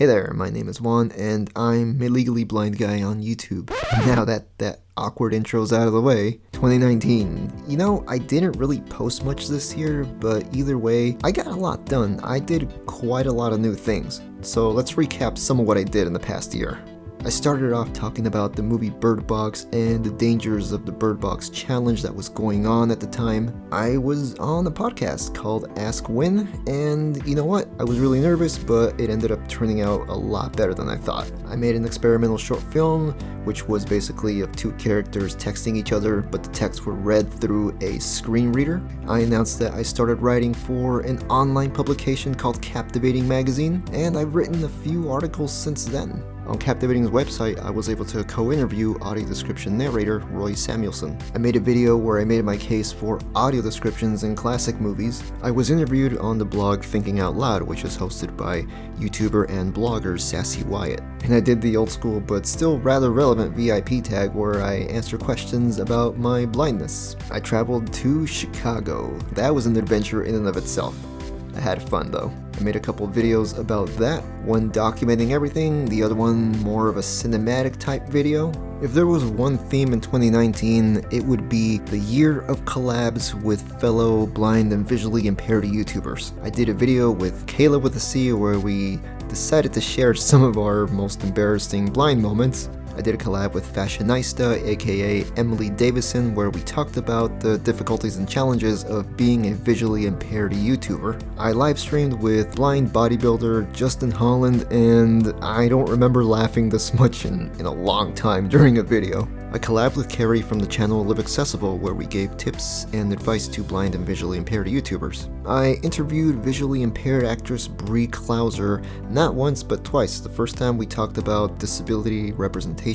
Hey there, my name is Juan, and I'm a legally blind guy on YouTube. Now that awkward intro's out of the way, 2019. You know, I didn't really post much this year, but either way, I got a lot done. I did quite a lot of new things. So let's recap some of what I did in the past year. I started off talking about the movie Bird Box and the dangers of the Bird Box challenge that was going on at the time. I was on a podcast called Ask Win, and you know what? I was really nervous, but it ended up turning out a lot better than I thought. I made an experimental short film, which was basically of two characters texting each other, but the texts were read through a screen reader. I announced that I started writing for an online publication called Captivating Magazine, and I've written a few articles since then. On Captivating's website, I was able to co-interview audio description narrator Roy Samuelson. I made a video where I made my case for audio descriptions in classic movies. I was interviewed on the blog Thinking Out Loud, which is hosted by YouTuber and blogger Sassy Wyatt. And I did the old school but still rather relevant VIP tag where I answer questions about my blindness. I traveled to Chicago. That was an adventure in and of itself. I had fun though. I made a couple of videos about that, one documenting everything, the other one more of a cinematic type video. If there was one theme in 2019, it would be the year of collabs with fellow blind and visually impaired YouTubers. I did a video with Kayla with a C where we decided to share some of our most embarrassing blind moments. I did a collab with Fashionista, aka Emily Davison, where we talked about the difficulties and challenges of being a visually impaired YouTuber. I live streamed with blind bodybuilder Justin Holland, and I don't remember laughing this much in a long time during a video. I collabed with Carrie from the channel Live Accessible, where we gave tips and advice to blind and visually impaired YouTubers. I interviewed visually impaired actress Brie Klauser not once but twice. The first time we talked about disability representation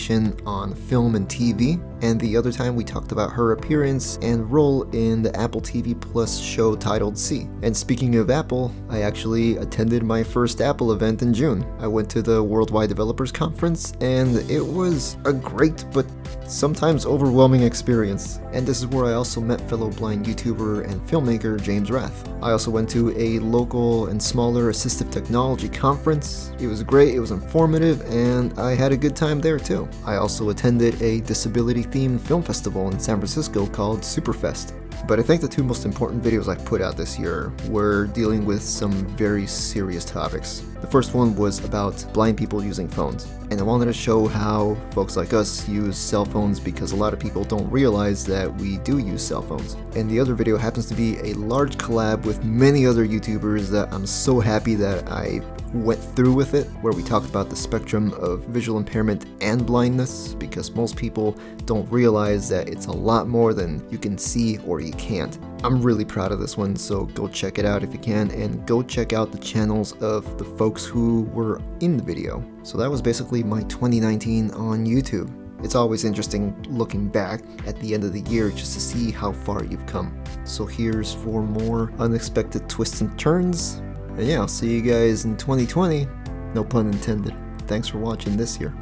on film and TV, and the other time we talked about her appearance and role in the Apple TV Plus show titled C. And speaking of Apple, I actually attended my first Apple event in June. I went to the Worldwide Developers Conference, and it was a great but sometimes overwhelming experience. And this is where I also met fellow blind YouTuber and filmmaker James Rath. I also went to a local and smaller assistive technology conference. It was great, it was informative, and I had a good time there too. I also attended a disability-themed film festival in San Francisco called Superfest. But I think the two most important videos I put out this year were dealing with some very serious topics. The first one was about blind people using phones, and I wanted to show how folks like us use cell phones because a lot of people don't realize that we do use cell phones. And the other video happens to be a large collab with many other YouTubers that I'm so happy that I went through with it, where we talked about the spectrum of visual impairment and blindness, because most people don't realize that it's a lot more than you can see or you can't. I'm really proud of this one, so go check it out if you can, and go check out the channels of the folks who were in the video. So that was basically my 2019 on YouTube. It's always interesting looking back at the end of the year just to see how far you've come. So here's for more unexpected twists and turns. And yeah, I'll see you guys in 2020. No pun intended. Thanks for watching this year.